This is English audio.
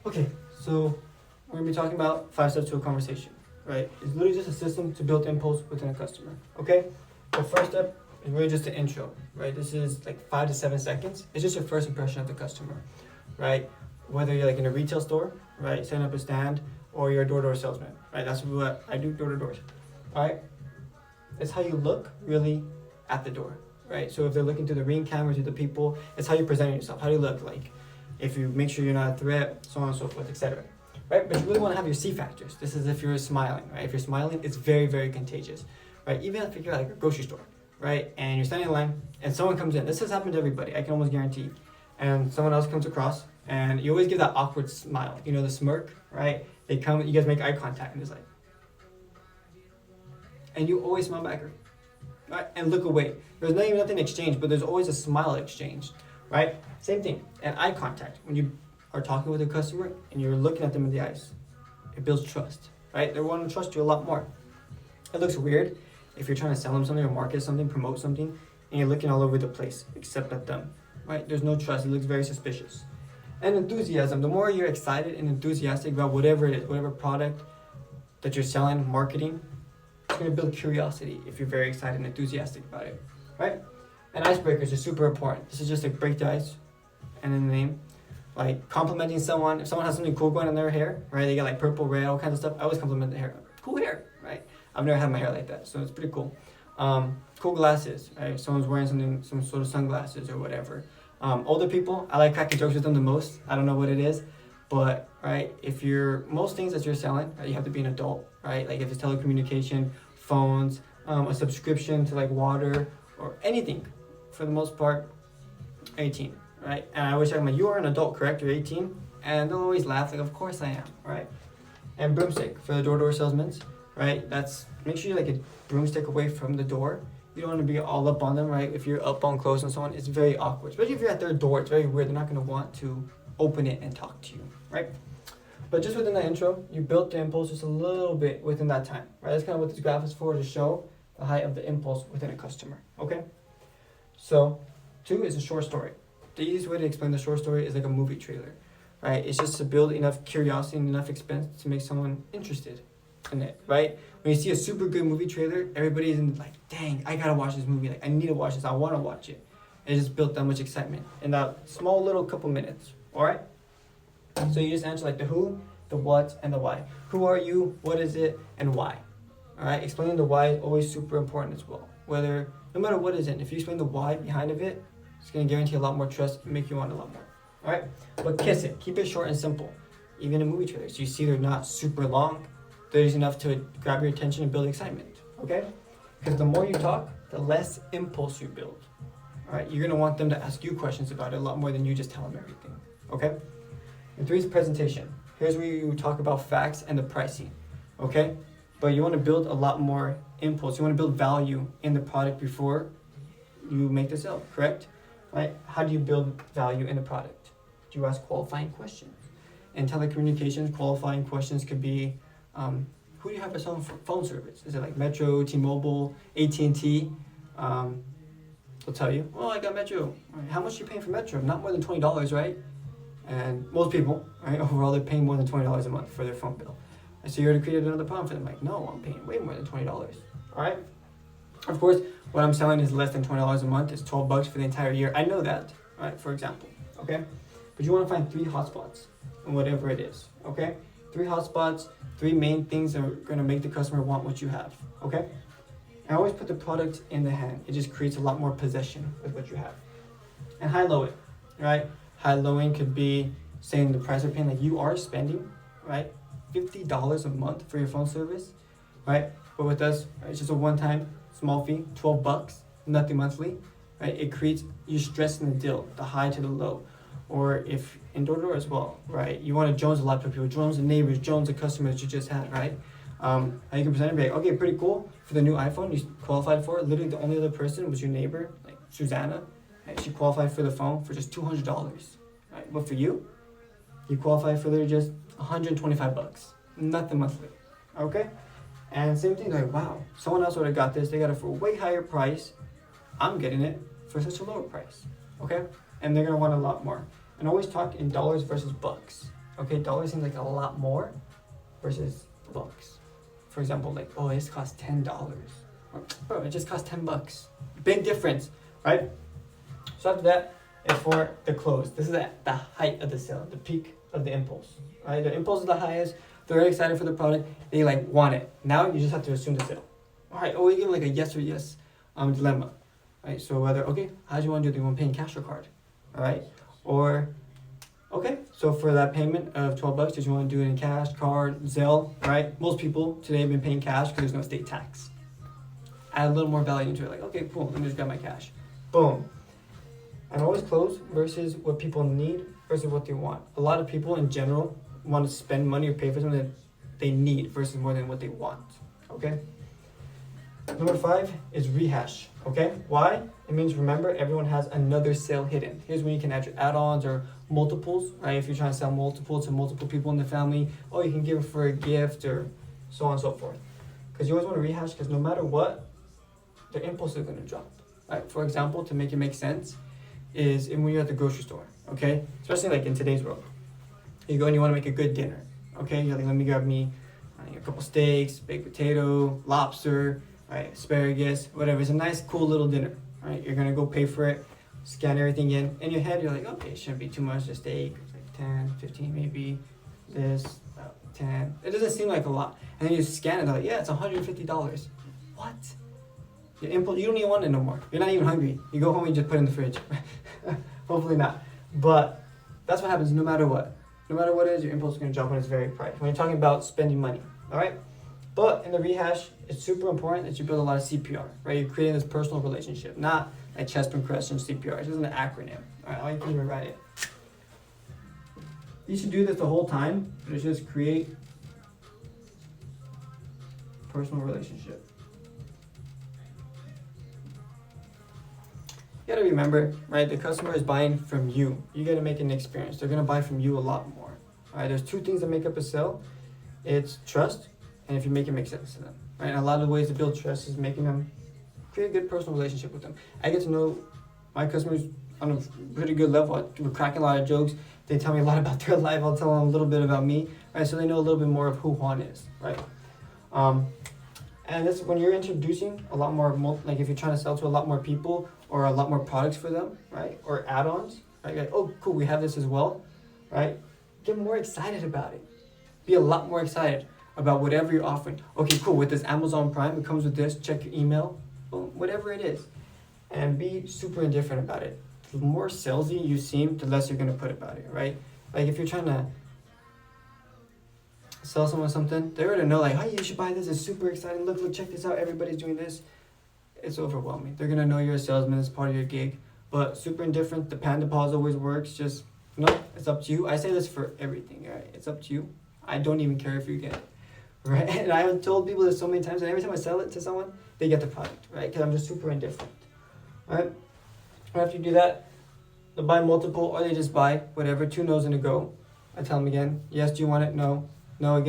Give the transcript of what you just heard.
Okay, so we're gonna be talking about 5 steps to a conversation, right? It's literally just a system to build impulse within a customer, okay? The first step is really just the intro, right? This is like 5 to 7 seconds. It's just your first impression of the customer, right? Whether you're like in a retail store, right, setting up a stand, or you're a door-to-door salesman, right? That's what I do, door-to-doors, all right? It's how you look really at the door, right? So if they're looking through the Ring camera, to the people, it's how you're presenting yourself. How do you look like? If you make sure you're not a threat, so on and so forth, etc. Right? But you really want to have your C factors. This is if you're smiling, right? If you're smiling, it's very, very contagious, right? Even if you're like a grocery store, right? And you're standing in line and someone comes in. This has happened to everybody, I can almost guarantee. And someone else comes across and you always give that awkward smile, you know, the smirk, right? They come, you guys make eye contact and it's like, and you always smile back, right? And look away. There's not even nothing exchanged, but there's always a smile exchange, right? Same thing, and eye contact. When you are talking with a customer and you're looking at them in the eyes, it builds trust, right? They want to trust you a lot more. It looks weird if you're trying to sell them something or market something, promote something, and you're looking all over the place except at them, right? There's no trust. It looks very suspicious. And enthusiasm. The more you're excited and enthusiastic about whatever it is, whatever product that you're selling, marketing, it's going to build curiosity if you're very excited and enthusiastic about it, right? And icebreakers are super important. This is just like break the ice, and in the name, like complimenting someone. If someone has something cool going on their hair, right? They got like purple, red, all kinds of stuff. I always compliment the hair. Cool hair, right? I've never had my hair like that, so it's pretty cool. Cool glasses, right? If someone's wearing some sort of sunglasses or whatever. Older people, I like cracking jokes with them the most. I don't know what it is, but right, if you're most things that you're selling, right, you have to be an adult, right? Like if it's telecommunication, phones, a subscription to like water or anything, for the most part, 18, right? And I always tell them, like, you are an adult, correct? You're 18, and they'll always laugh, like, of course I am, right? And broomstick for the door-to-door salesmen, right? That's make sure you're like a broomstick away from the door. You don't want to be all up on them, right? If you're up on close and so on, it's very awkward. Especially if you're at their door, it's very weird. They're not going to want to open it and talk to you, right? But just within that intro, you built the impulse just a little bit within that time, right? That's kind of what this graph is for, to show the height of the impulse within a customer, okay? So 2 is a short story. The easiest way to explain the short story is like a movie trailer, right? It's just to build enough curiosity and enough expense to make someone interested in it, right? When you see a super good movie trailer, everybody's in like, dang, I gotta watch this movie. Like, I need to watch this. I want to watch it. And it just built that much excitement in that small little couple minutes, all right? So you just answer like the who, the what, and the why. Who are you? What is it? And why? All right? Explaining the why is always super important as well. No matter what is in, if you explain the why behind of it, it's going to guarantee a lot more trust and make you want a lot more. All right? But kiss it. Keep it short and simple. Even in movie trailers, you see they're not super long. They're just enough to grab your attention and build excitement. Okay? Because the more you talk, the less impulse you build. All right? You're going to want them to ask you questions about it a lot more than you just tell them everything. Okay? And 3 is presentation. Here's where you talk about facts and the pricing. Okay? But you want to build a lot more impulse. You want to build value in the product before you make the sale, correct? Right? How do you build value in the product? Do you ask qualifying questions? In telecommunications, qualifying questions could be, who do you have as phone service? Is it like Metro, T-Mobile, AT&T? They'll tell you, well, I got Metro. Right, how much are you paying for Metro? Not more than $20, right? And most people, right, overall, they're paying more than $20 a month for their phone bill. And so you already created another problem for them. Like, no, I'm paying way more than $20. All right? Of course, what I'm selling is less than $20 a month. It's $12 for the entire year. I know that, right? For example, okay? But you want to find 3 hotspots in whatever it is, okay? 3 hotspots, 3 main things that are going to make the customer want what you have, okay? I always put the product in the hand. It just creates a lot more possession with what you have. And high-low it, right? High-lowing could be saying the price you're paying, like you are spending, right? $50 a month for your phone service, right? But with us, right, it's just a one-time small fee, $12, nothing monthly, right? It creates, you're stressing the deal, the high to the low. Or if in door-to-door as well, right? You want to Jones a lot of people, Jones the neighbors, Jones the customers you just had, right? How you can present it, be like, okay, pretty cool. For the new iPhone you qualified for, literally the only other person was your neighbor, like Susanna. Right? She qualified for the phone for just $200, right? But for you, you qualified for literally just $125, nothing monthly, okay? And same thing, like, wow, someone else would have got this. They got it for a way higher price. I'm getting it for such a lower price, okay? And they're gonna want a lot more. And always talk in dollars versus bucks, Okay, dollars seems like a lot more versus bucks. For example, like, oh, this costs $10. Bro, it just costs $10. Big difference, right? So after that, it's for the close. This is at the height of the sale, the peak of the impulse. Right? The impulse is the highest. They're very excited for the product. They like want it. Now you just have to assume the sale. All right. Or you give like a yes or yes dilemma. Right. So whether how do you want to do it? Do you want to pay in cash or card? All right. Or so for that payment of $12, did you want to do it in cash, card, Zelle? Right. Most people today have been paying cash because there's no state tax. Add a little more value into it. Like, okay, cool. Let me just grab my cash. Boom. And always close versus what people need versus what they want. A lot of people in general want to spend money or pay for something that they need versus more than what they want. Okay? Number 5 is rehash. Okay? Why? It means remember everyone has another sale hidden. Here's when you can add your add-ons or multiples, right? If you're trying to sell multiple to multiple people in the family, you can give it for a gift or so on and so forth. Because you always want to rehash because no matter what, the impulse is going to drop. Right? For example, to make it make sense, is when you're at the grocery store, okay? Especially like in today's world. You go and you want to make a good dinner, okay? You're like, let me grab me a couple steaks, baked potato, lobster, right? Asparagus, whatever. It's a nice, cool little dinner, right? You're going to go pay for it, scan everything in your head, you're like, okay, it shouldn't be too much. The steak, it's like 10, 15 maybe. This, about 10. It doesn't seem like a lot. And then you scan it, they're like, yeah, it's $150. What? Your impulse, you don't even want it no more. You're not even hungry. You go home and you just put it in the fridge. Hopefully not. But that's what happens no matter what. No matter what it is, your impulse is going to drop when it's very priced. When you're talking about spending money, all right? But in the rehash, it's super important that you build a lot of CPR, right? You're creating this personal relationship, not like chest compression CPR. This is an acronym. All right, all you can do is write it. You should do this the whole time, but it's just create personal relationship. You gotta remember, right? The customer is buying from you. You gotta make an experience. They're gonna buy from you a lot more. All right, there's 2 things that make up a sale. It's trust, and if you make it make sense to them. Right? And a lot of ways to build trust is making them create a good personal relationship with them. I get to know my customers on a pretty good level. We're cracking a lot of jokes. They tell me a lot about their life. I'll tell them a little bit about me, right? So they know a little bit more of who Juan is, right? And this when you're introducing a lot more, like if you're trying to sell to a lot more people or a lot more products for them, right? Or add-ons, right? Like, oh, cool, we have this as well, right? Get more excited about it. Be a lot more excited about whatever you're offering. Okay, cool, with this Amazon Prime, it comes with this, check your email, boom, whatever it is. And be super indifferent about it. The more salesy you seem, the less you're gonna put about it, right? Like if you're trying to sell someone something, they already know like, hey, you should buy this, it's super exciting, look, check this out, everybody's doing this. It's overwhelming. They're gonna know you're a salesman, it's part of your gig. But super indifferent, the panda pause always works, just, it's up to you. I say this for everything, right? It's up to you. I don't even care if you get it, right? And I have told people this so many times, and every time I sell it to someone, they get the product, right? Because I'm just super indifferent, all right? After you do that, they buy multiple, or they just buy whatever, 2 no's and a go. I tell them again, yes, do you want it? No. No again.